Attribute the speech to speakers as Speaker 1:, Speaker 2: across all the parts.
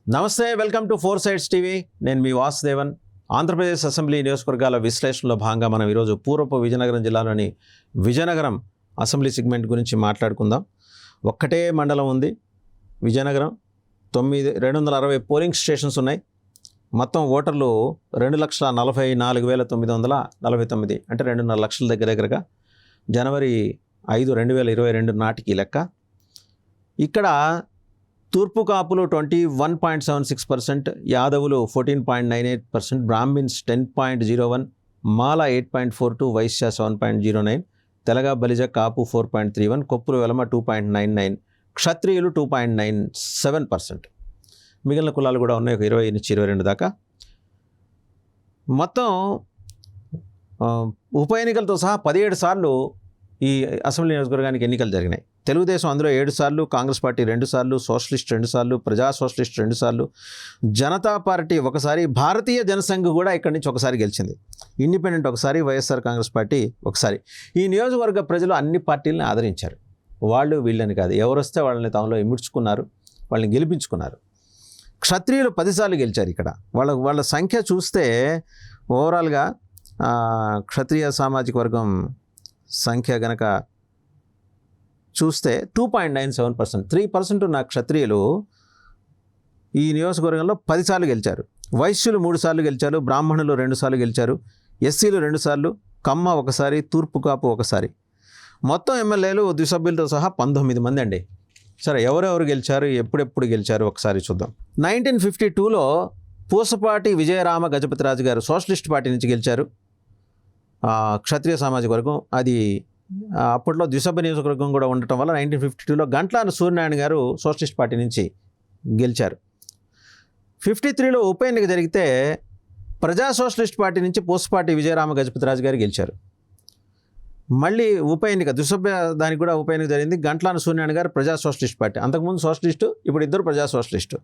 Speaker 1: నమస్తే, welcome to four sides TV. నేను మీ Vasudevan. Andhra Pradesh assembly నియోజకవర్గాల విశ్లేషణలో భాగంగా మనం ఈరోజు పూర్వపు విజయనగరం జిల్లాలోని విజయనగరం అసెంబ్లీ సెగ్మెంట్ గురించి మాట్లాడుకుందాం. ఒక్కటే మండలం ఉంది విజయనగరం. 260 పోలింగ్ స్టేషన్స్ ఉన్నాయి. మొత్తం ఓటర్లు 2,44,949 అంటే 2.5 లక్షల దగ్గరగా జనవరి 5, 2022 నాటికి లెక్క. ఇక్కడ తూర్పు కాపులు 21.76%, యాదవులు 14.98%, బ్రాహ్మిన్స్ 10.01%, మాల 8.42%, వైశ్య 7.09%, తెలగ బలిజ కాపు 4.31%, కొప్పులు వెలమ 2.99%, క్షత్రియులు 2.97%. మిగిలిన కులాలు కూడా ఉన్నాయి, 20 నుంచి 22 దాకా. మొత్తం ఉప ఎన్నికలతో సహా 17 సార్లు ఈ అసెంబ్లీ నియోజకవర్గానికి ఎన్నికలు జరిగినాయి. తెలుగుదేశం అందులో 7 సార్లు, కాంగ్రెస్ పార్టీ 2 సార్లు, సోషలిస్ట్ 2 సార్లు, ప్రజా సోషలిస్ట్ 2 సార్లు, జనతా పార్టీ ఒకసారి, భారతీయ జనసంఘ్ కూడా ఇక్కడి నుంచి ఒకసారి గెలిచింది. ఇండిపెండెంట్ ఒకసారి, వైఎస్ఆర్ కాంగ్రెస్ పార్టీ ఒకసారి. ఈ నియోజకవర్గ ప్రజలు అన్ని పార్టీలను ఆదరించారు. వాళ్ళు వీళ్ళని కాదు, ఎవరు వస్తే వాళ్ళని తమలో ఇముడ్చుకున్నారు, వాళ్ళని గెలిపించుకున్నారు. క్షత్రియులు 10 సార్లు గెలిచారు. ఇక్కడ వాళ్ళ సంఖ్య చూస్తే ఓవరాల్గా క్షత్రియ సామాజిక వర్గం సంఖ్య గనక చూస్తే 2.97%, 3% ఉన్న క్షత్రియులు ఈ నియోజకవర్గంలో 10 సార్లు గెలిచారు. వైశ్యులు 3 సార్లు గెలిచారు, బ్రాహ్మణులు 2 సార్లు గెలిచారు, ఎస్సీలు 2 సార్లు, కమ్మ ఒకసారి, తూర్పు కాపు ఒకసారి. మొత్తం ఎమ్మెల్యేలు ద్విసభ్యులతో సహా 19 మంది అండి. సరే, ఎవరెవరు గెలిచారు, ఎప్పుడెప్పుడు గెలిచారు ఒకసారి చూద్దాం. 1952లో పూసపాటి విజయరామ గజపతిరాజు గారు సోషలిస్ట్ పార్టీ నుంచి గెలిచారు. క్షత్రియ సామాజిక వర్గం అది అప్పట్లో ద్విసభ్య నియోజకవర్గం కూడా ఉండటం వల్ల 1952లో గంట్లాన సూర్యనారాయణ గారు సోషలిస్ట్ పార్టీ నుంచి గెలిచారు. 53లో ఉప ఎన్నిక జరిగితే ప్రజా సోషలిస్ట్ పార్టీ నుంచి పూసపాటి విజయరామ గజపతిరాజు గారు గెలిచారు. మళ్ళీ ఉప ఎన్నిక ద్విసభ్య దానికి కూడా ఉప ఎన్నిక జరిగింది. గంట్లాన సూర్యనారాయణ గారు ప్రజా సోషలిస్ట్ పార్టీ, అంతకుముందు సోషలిస్టు, ఇప్పుడు ఇద్దరు ప్రజా సోషలిస్టు.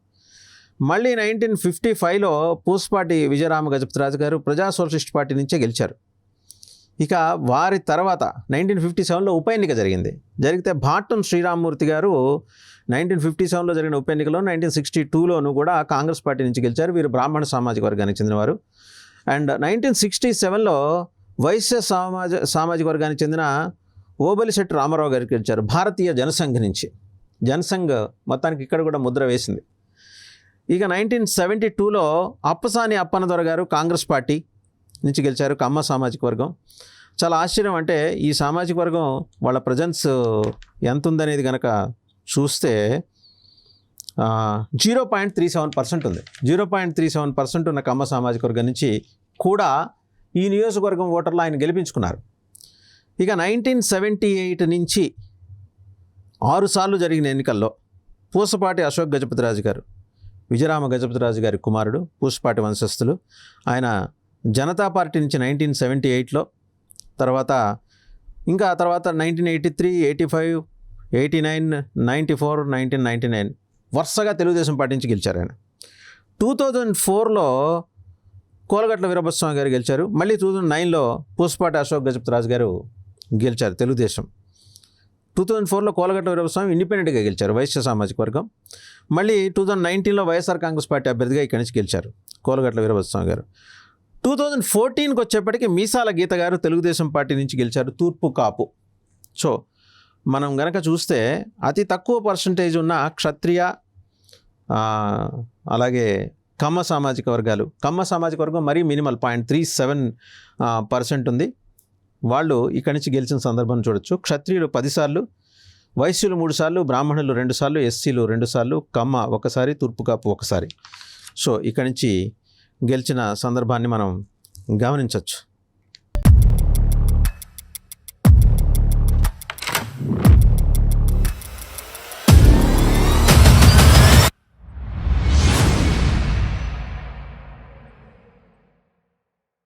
Speaker 1: మళ్ళీ 1955లో పూసపాటి విజయరామ గజపతిరాజు గారు ప్రజా సోషలిస్ట్ పార్టీ నుంచే గెలిచారు. ఇక వారి తర్వాత 1957లో ఉప ఎన్నిక జరిగితే భాట్టం శ్రీరామ్మూర్తి గారు 1957లో జరిగిన ఉప ఎన్నికలో 1962లోనూ కూడా కాంగ్రెస్ పార్టీ నుంచి గెలిచారు. వీరు బ్రాహ్మణ సామాజిక వర్గానికి చెందినవారు. అండ్ 1967లో వైశ్య సామాజిక వర్గానికి చెందిన ఓబలిశెట్టి రామారావు గారికి గెలిచారు భారతీయ జనసంఘ్ నుంచి. జనసంఘ్ మొత్తానికి ఇక్కడ కూడా ముద్ర వేసింది. ఇక 1972లో అప్పసాని అప్పన్నదొర గారు కాంగ్రెస్ పార్టీ నుంచి గెలిచారు, కమ్మ సామాజిక వర్గం. చాలా ఆశ్చర్యం, అంటే ఈ సామాజిక వర్గం వాళ్ళ ప్రజెన్స్ ఎంత ఉందనేది కనుక చూస్తే 0.37% ఉంది. 0.37% ఉన్న కమ్మ సామాజిక వర్గం నుంచి కూడా ఈ నియోజకవర్గం ఓటర్లు ఆయన గెలిపించుకున్నారు. ఇక 1978 నుంచి 6 సార్లు జరిగిన ఎన్నికల్లో పూసపాటి అశోక్ గజపతిరాజు గారు, విజయరామ గజపతిరాజు గారి కుమారుడు, పూసపాటి వంశస్థులు. ఆయన జనతా పార్టీ నుంచి 1978లో, తర్వాత 1983, 85, 89, 94, 1999 వరుసగా తెలుగుదేశం పార్టీ నుంచి గెలిచారు ఆయన. 2004లో కోలగట్ల వీరభద్రస్వామి గారు గెలిచారు. మళ్ళీ 2009లో పూసపాటి అశోక్ గజపతిరాజు గారు గెలిచారు తెలుగుదేశం. 2004లో కోలగట్ల వీరభద్రస్వామి ఇండిపెండెంట్గా గెలిచారు, వైశ్య సామాజిక వర్గం. మళ్ళీ 2019లో వైఎస్ఆర్ కాంగ్రెస్ పార్టీ అభ్యర్థిగా ఇక్కడి నుంచి గెలిచారు కోలగట్ల వీరభద్రస్వామి గారు. 2014కి వచ్చేప్పటికి మీసాల గీత గారు తెలుగుదేశం పార్టీ నుంచి గెలిచారు, తూర్పు కాపు. సో మనం గనక చూస్తే అతి తక్కువ పర్సంటేజ్ ఉన్న క్షత్రియ, అలాగే కమ్మ సామాజిక వర్గాలు. కమ్మ సామాజిక వర్గం మరీ మినిమల్ 0.37% ఉంది. వాళ్ళు ఇక్కడి నుంచి గెలిచిన సందర్భం చూడొచ్చు. క్షత్రియులు 10 సార్లు, వైశ్యులు 3 సార్లు, బ్రాహ్మణులు 2 సార్లు, ఎస్సీలు 2 సార్లు, కమ్మ ఒకసారి, తూర్పు కాపు ఒకసారి. సో ఇక్కడి నుంచి గెలిచిన సందర్భాన్ని మనం గమనించవచ్చు.